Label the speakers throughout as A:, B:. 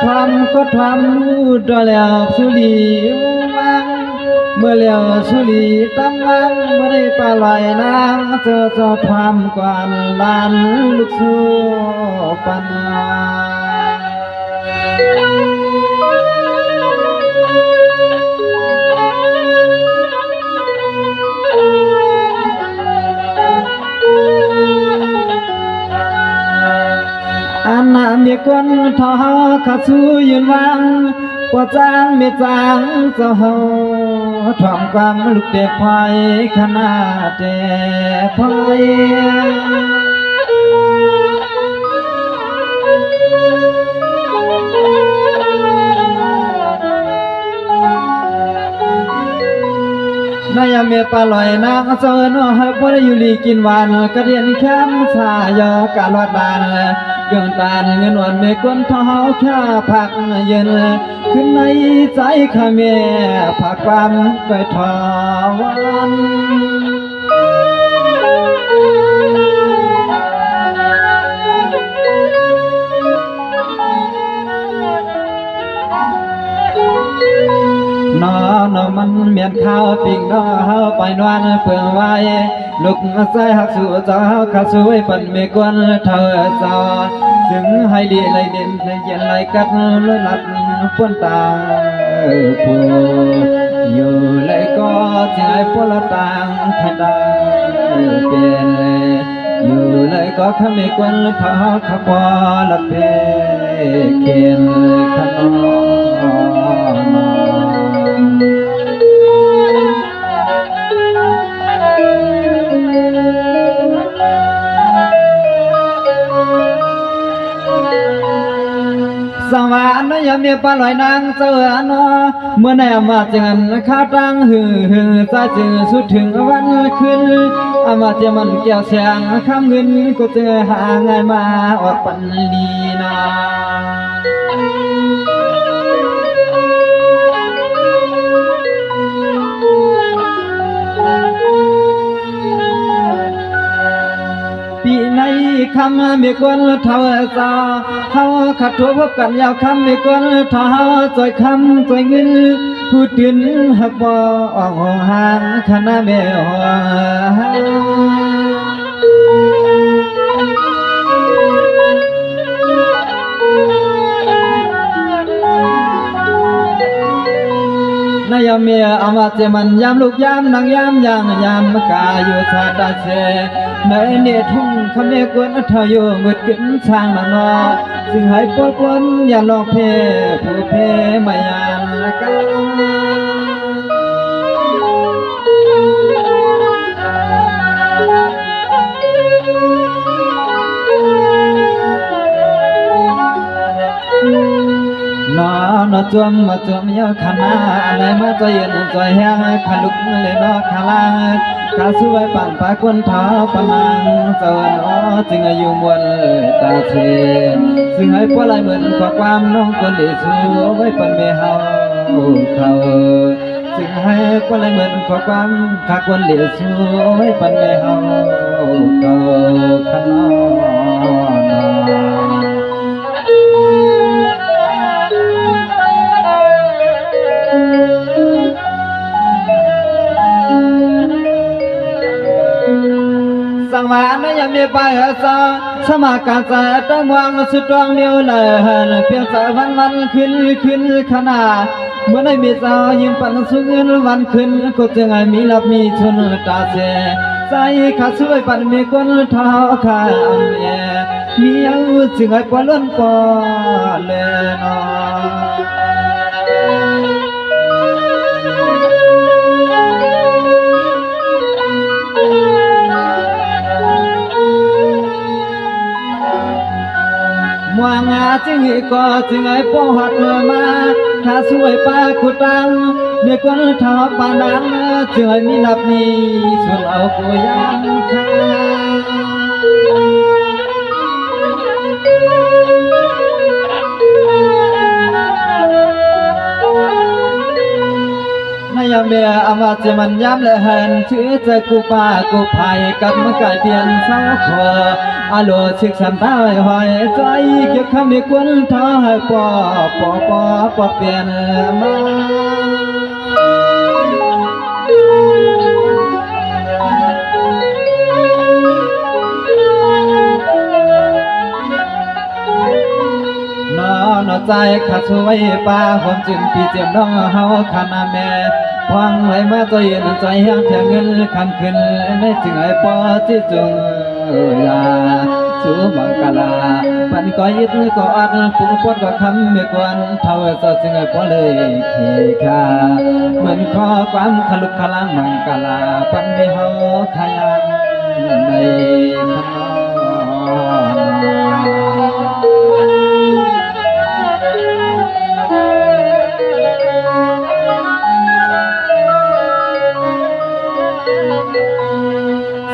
A: ทำก็ทำรู้ดอแล้วสุรีมังเมื่อแล้วสุรีตั้งวังเมื่อได้ปลาลอยนางเจอทำก่อนลานลูกสู้ปันอันน่ะมีคนทอขาสู้ยืนวังปวดจางมีจางเจ้าเฮาถ่อมความลูกเด็กพายขนาดเด็กพายนายเมียปลาลอยนางเจอเนาะให้พอได้อยู่ลีกินหวานกระเดียนแคมสายกะลอดบานเกินตานเงินวันเมกวนเท้าแค่ผักเย็นขึ้นในใจข้าเมียผักความไปทอวันนอนมันเมียนข้าวปิ่งนอเฮาไปนวลเพื่อไว้ลุกใส่หักสู่เจ้าข้าสวยปั่นเมกวนเธอเจ้าถึงให้ดีเลยเด่นเลยเย็นเลยกัดเลยหลับป้วนตาผู้อยู่เลยก็จึงให้พลต่างขดาเป็นอยู่เลยก็ข้าเมกวนเธอข้าพอละเพเขียนขนมสวรรค์ยามเมียปลาลอยนางเจอเนาะเมื่อแนมาเจอข้าตั้งหือใจจึงสุดถึงวันขึ้นอามาเจมันเกี่ยวเสียงคำเงินก็เจอหาง่ายมาออกปันลีนาปีในคำมีคนเท่าซาเขาขัดทัวพบกันยาวคำมีคนเท่าจอยคำจอยเงินพูดถึงหักบ่ออกห่างคณะเมียนายเมียอามาเจมันยามลูกยามนางยามยังยามกาอยู่ชาดาเสในเนทุ่งคำเนกวนเธออยู่มืดกินช่างนอซึ่งให้ปวดปนอย่าลอกเพผู้เพไม่ยานกันนอจวมมาจวมยาขนาอะไรมาใจเย็นใจแห้งขาลุกเลยนอขาลางข้าสวยปั่นปากคนเท้าปนังเจ้าหนอจึงอายุมวลตาเชซึ่งให้พวกลายเหมือนขอความน้องคนดีสู้ไว้ปั่นเมียเฮาเขาซึ่งให้พวกลายเหมือนขอความข้าคนดีสู้ไว้ปั่นเมียเฮาเขาขนอสังวานยังมีไปหาซาสมาการจะตั้งวางสุดดวงเดียวเลยเพียงแต่วันขึ้นขนาดเมื่อได้มีสาวยิ้มปันสุเงินวันขึ้นก็จะไงมีลับมีชนตาเสใจข้าสวยปันมีคนเท้าข้าเมียมีเอาจึงไงปล้นปอเลยนอมัวงาจึงก็จึงไอ้ป้อหัดมาถ้าสวยป้าขุดตังเนื้อคนทอปานังจึงไอ้มีลับนี้ส่วนเอากูยังข้านายเมียอามาจะมันย้ำและหันชื่อใจกูป้ากูภัยกับมะไก่เพียนเสาขอ อาโลศึกษาตายหอยใจเก็บคำมีกวนท้าให้ปอเปลี่ยนมาใจขัดสวยป่าคนจึงปีเจียมน้องเฮาขนาแม่พวังไว้มาตัวเย็นใจยังแทงเงินคำขึ้นในจึงไอ้ปอที่จงลาสู้มังกลาปันก็ยึดก็อัดปุ่งปดก็คำไม่กวนเท่าสจึงไอ้ปอเลยเขคาเหมือนข้อความขลุกขลังมังกลาปันไม่เฮาทายันในขนม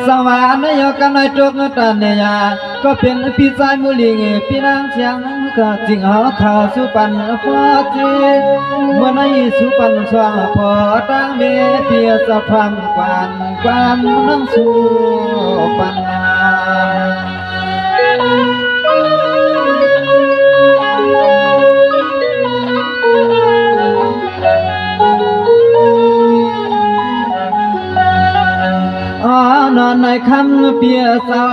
A: สวรรค์ยกันในจุกตันเนียก็เป็นพี่ชายมุลิงพี่นางเชียงก็จริงเขาข่าวสุปันพอจีเมื่อในสุปันสว่างพอตั้งเมียเพียสะพามกวนนั่งสุปันนอนในคำเปียสา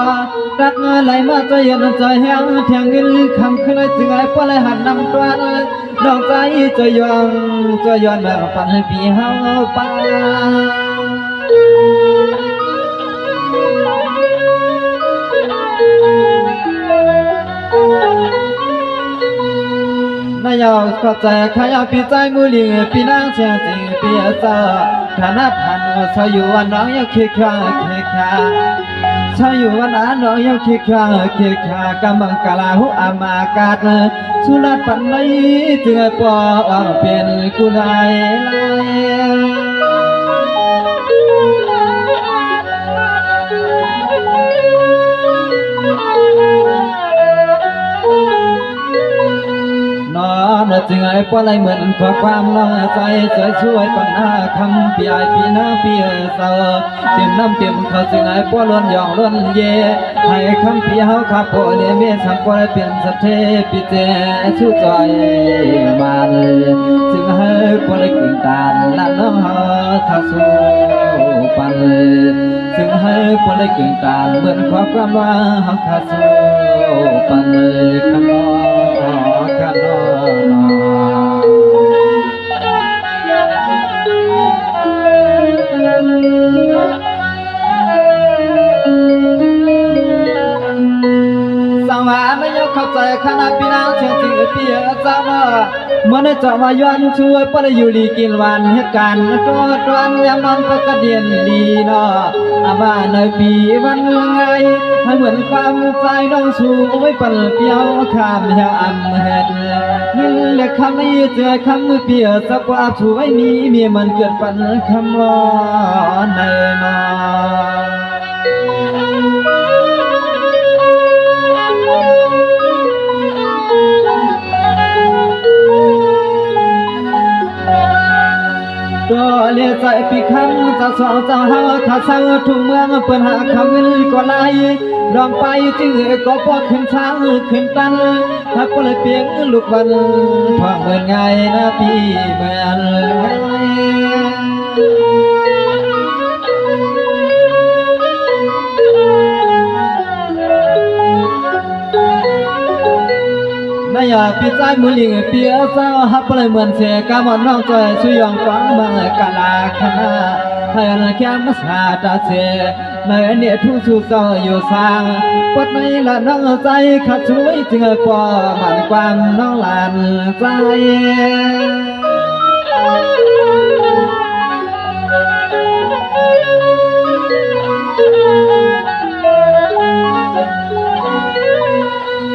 A: รักไหลมาใจเย็นใจแห้งเทียงเงินคำขึ้นจึงไอ้ปลายหันนำตัวดอกใจใจย้อนแบบปันให้พี่เฮาไปนายเอาก็ใจขยาพี่ใจมือลิงพี่นางเชียงจริงเปียสาฐานะพันสอยู่วันน้องยังคิดคราชาอยู่วันน้องยังคิดครากำมังกาลาหุอามากาศสุรัตปันไม่จึงปอเป็นกุไลจึงไอ้ปอไหลเหมือนขอความน้องใจช่วยปัญหาคำพี่ไอพี่น้าพี่เศร้าเต็มน้ำเต็มเขาจึงไอ้ปอล้นยองล้นเย่ให้คำพี่เฮาขับโปเลเมสังปอได้เป็นสัตเทปิเจชูใจมันจึงให้ปอได้กิ่งตาลและน้องเฮาทักสู้ปันจึงให้ปอได้กิ่งตาลเหมือนขอความว่าเฮาทักสู้ปันขนอเข้าใจขนาดพี่นางเชียงจริงเปียจ้าว่าเมื่อได้เจาะมาย้อนช่วยปะอยู่ลีกินวันเหตุการณ์ตัววันยามนอนก็กระเดียนดีเนาะอาบ้าในปีวันไงให้เหมือนความใจน้องสู้ไว้ปันเปียวข้ามเหี่ยวอ่ำเห็ดยิ่งเล็กคำนี้เจอคำมือเปียสักว่าช่วยมีเมียมันเกิดปันคำล้อในนอตัวเลี้ยใจปีคำจะสองจะหาขาเศร้าทุ่งเมืองเปิดหาคำเงินก็ไล่รองไปจึงก็พอขึ้นช้างขึ้นตันถ้าก็เลยเปียงลูกวันทองเหมือนไงนะพี่เหมือนไงนายพี่ใจมือลิงเปียเศร้าฮับเลยเหมือนเสกามอนน้องจอยสุยองฟังเมืองกาลาคณะให้อันแค่มาสาตาเสในเนี่ยทุ่งสู่เศร้าอยู่สร้างปดในละน้องใจขัดช่วยจึงปอมันความน้องหลานใจ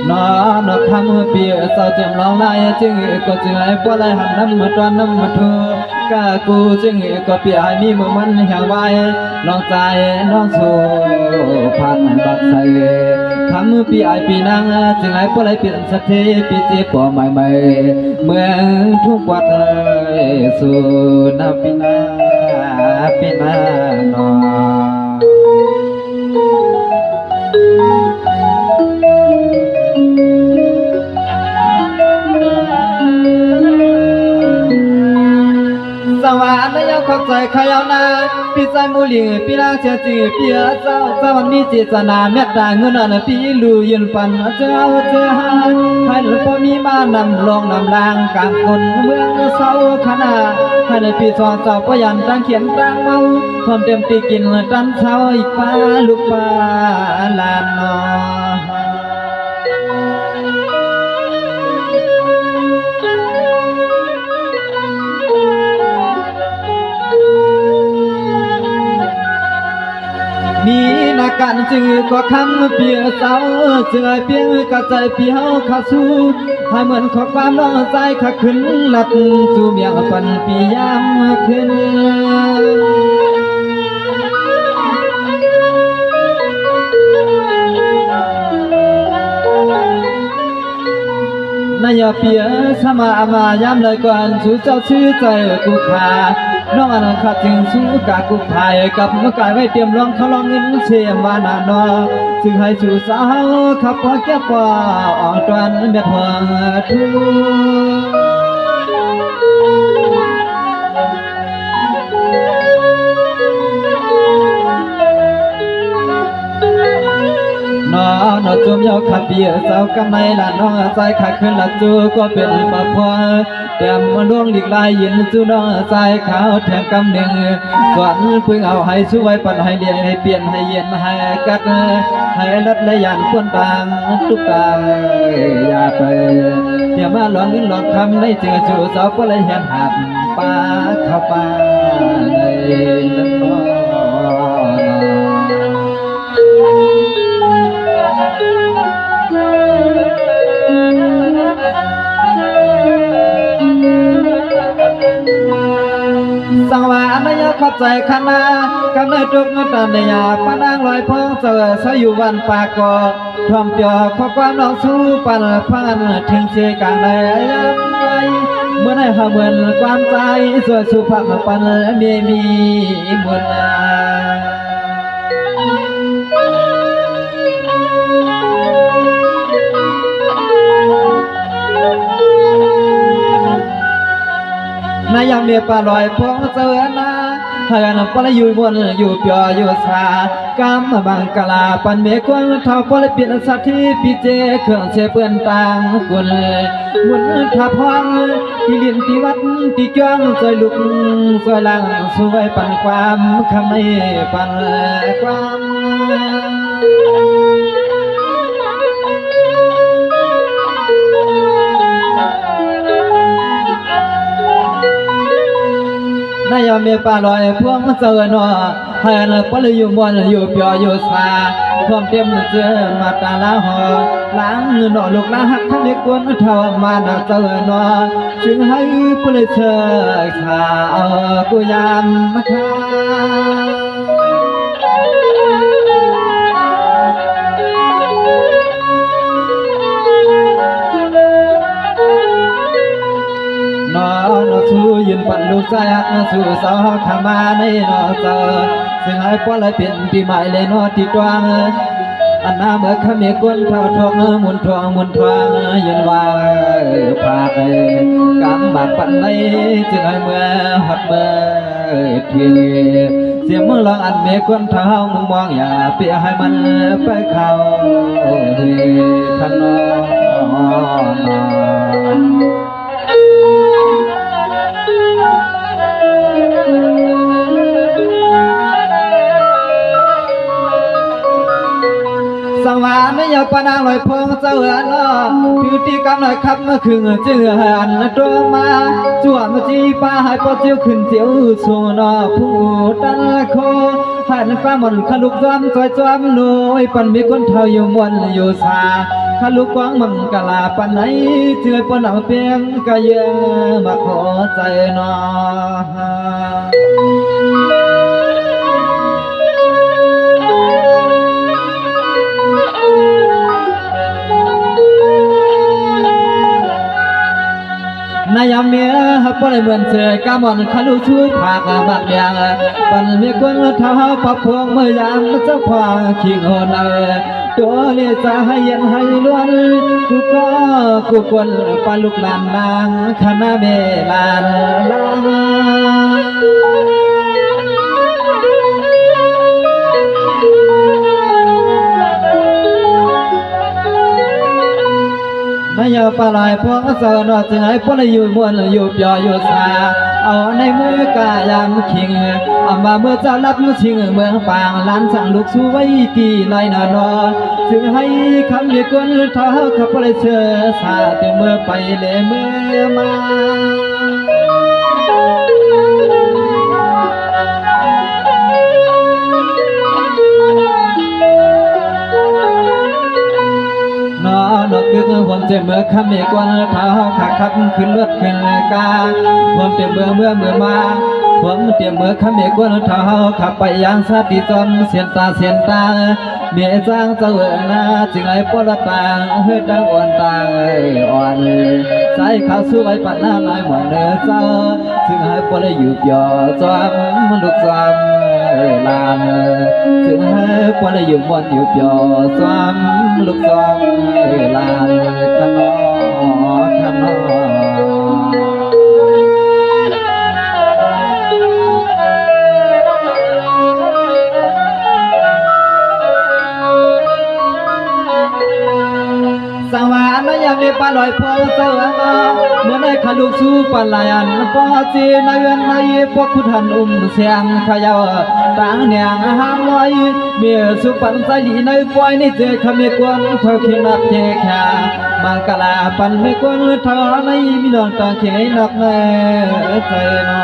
A: นอนคำเปียเศร้าเจ็บร้องไห้จึงก็จึงไอ้ปวดไหลหันน้ำมาตอนน้ำมาทูกะกูจึงก็เปียให้มีมือมันแหงไว้ลองใจน้องสู้พันบักใส่คำเปียไอ้ปีนังจึงไอ้ปวดไหลเปลี่ยนสักทีปีเจ็บปวดใหม่เมื่อทุกวันสู่น้ำปีนาหนอ ขยาวนาพี่ใจมูลิพี่ลางเสียจีพี่เจ้าเจ้าวันมีเจตนาเม็ดด่างเงินอันพี่ลูยืนปันเจ้าเจ้าให้หลวงพ่อมีมานำลงนำลางกลางคนเมืองเศร้าขนาให้ในปีสองเจ้าพยันตั้งเขียนตั้งเมาความเต็มปีกินตันเช้าอีกป้าลูกป้าลานนอมีนักการจือก็คำเปียเศร้าเสื่อเพียงกระใจเปียวขาสู้ให้เหมือนขอความน้องใจขาขึ้นหลัดจูเมียงปันปียามขึ้นนายเปียสมามายามเลยก่อนชูเจ้าชื่อใจกุขาน้องอันขัดถึงสู้กากุภายกับเมื่อกายไว้เตรียมร้องเขาลองเงินเชียมวานานอซึ่งให้ชูสาวขับพอแก้ปอออกตวนเม็ดหัวทูนอจุ่มยาวขับเบียสาวกำไนละน้องใจขาดขึ้นละจูก็เป็นมาพอแต่มาล่วงหลีกลายยินจูน้องใจขาวแถมกำหนึ่งสวนพึ่งเอาให้ช่วยปันให้เลียให้เปลี่ยนให้เย็นให้กัดให้รัดและยันควนต่างทุกตาอย่าไปอย่ามาหลอกเงินหลอกคำในเจอจูสาวก็เลยเห็นหักป้าเข้าป้าในน้ำนอสังวาอนายขับใจขณะกำเนิดจุกนันตันยาปนางลอยพงเสือสอยู่วันปากอทอมเปียขอความน้องสู้ปันพันถึงเชกางในยังไงเมื่อได้หาเหมือนความใจสวยสุภาพปันมีมุนนายามเมียปลาลอยพงเสือนาเฮือนปลาอยู่บนอยู่เปียอยู่สากำบังกลาปันเมฆวนเท่าปลาเปลี่ยนสัตว์ที่ปีเจเครื่องเชเปื้อนต่างกุลหมุนทับห้องที่เลียนที่วัดที่จ้องสวยลุกสวยลังสวยปันความคำให้ปันความนายเมียปลาลอยพวงเจอหนอเฮือนปลาอยู่บนอยู่เปียอยู่สาความเต็มเจอมาตาลาหอล้างหนอลูกล้างหักทั้งเด็กกวนเท่ามาหน้าเจอหนอจึงให้ผู้เลยเชยขากุยามมาคาสู้ยืนปั่นลูกใจสู้สาวขามาในนอเจอซึ่งให้ป้อเลยเป็นปีใหม่เลยนอที่ตวงอันน้าเมื่อขมีกวนเท่าทองมุนทองยืนว่าพาไปกำบักปั่นในจึงให้เมื่อหัดเมื่อทีเสียงมือลองอันเมฆกวนเท่ามึงมองอย่าเปียให้มันไปเข้าทันนอสังวาไม่ยาปนางลอยพงเจ้าหน้าพิธีกรรมหน่อยครับเมื่อคืนเจือหันตัวมาจวบมาจีป้าให้ปอเจียวขึ้นเจียวโซนอผู้ตันโคหันฟ้ามันขลุกจอมจอมหน่วยปันมีคนเท่าอยู่มวนอยู่สาขลุกกวางมังกลาปันไหนเจือปนเอาเพียงกะเยมาขอใจนอ นายามเมียฮับปนเหมือนเสือกามอนขลุช่วยผากบักยางปันเมียกวนเท้าปับพวงเมื่อยามเจ้าควางขิงโหนตัวเลี้ยจะให้เย็นให้ล้วนกูก็กูกวนปลาลูกหลานนางคณะเมลานลา นายปลายพวกเสนอจึงให้พลอยู่มวนอยู่ปยออยู่สาเอาในมือกายามคิงเอามาเมื่อเจ้ารับชิงเมืองปางล้านสั่งลูกสู้ไว้ตีลอยนอนจึงให้คำเรียกวนเท้าขับพลเชื่อสาถึงเมื่อไปเลยเมื่อมานกดึกผมจะเมื่อคำเมกวนเท้าขาขับขึ้นรถขึ้นกาผมจะเมื่อมาผมเตรียมเมื่อคำเมกวนเท้าขับไปยังสติจนเสียนตาเมียจ้างเจ้านาจึงไอ้ปลตาเฮือดังอ่อนตาอ่อนใจข้าสู้ไอ้ปัญหาหน่อยหมดเนื้อเจ้าจึงให้ปลอยู่ย่อจอมลูกจอมลานจึงให้ปลอยู่มวนอยู่ย่อจอมลูกจอมลานขนอสวรรค์ยังมีปลาลอยพอเสือมาเมื่อได้ขาลูกสู้ปลายันปอจีในเงินในพวกคุณทันเสียงขยาวต่างเนียงห้ามไว้เมียสุปันใจดีในปล่อยในเจอขมีกวนเธอขี้นักเทแค่มังกลาปันไม่กวนเธอในมีนอนตาเขยนักแน่ใจนอ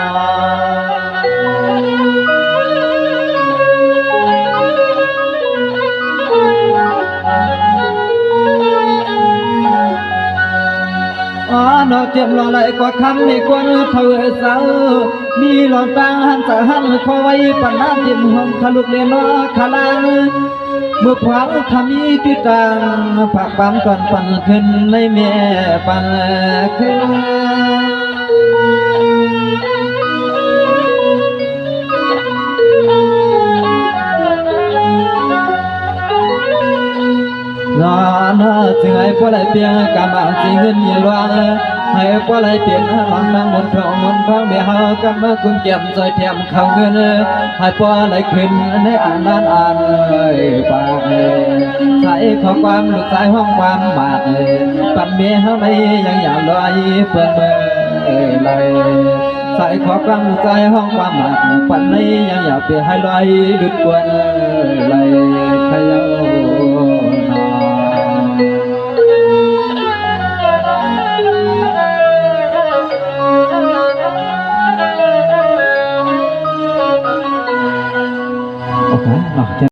A: นอเตรียมรอไหลกว่าคำไม่ควรเธอเศร้ามีหลอนตาหันจะหันคอยไว้ปัญหาเต็มห้องขลุกเรียนว่าขลังเมื่อพวกทำมีติดตังผักปั๊มก่อนปั่นขึ้นในแม่ปั่นขึ้นนอนจึงให้พวกไรเพียงกำบังสิ่งเงินมีรวงให้พวกไรเปลี่ยนหลังนั่งบนท้องเมียเฮากำมาคุณเก็บซอยเทียมเข้าเงินให้พวกไรขึ้นในอ่านปากใส่ข้อความลูกสายห้องความบาดปั่นเมียเฮาไม่ยังอย่าลอยเปิดเมื่อไรใส่ข้อความลูกสายห้องความบาดปั่นไม่ยังอย่าเปลี่ยนให้ลอยดุดกวนไรขยาโอเค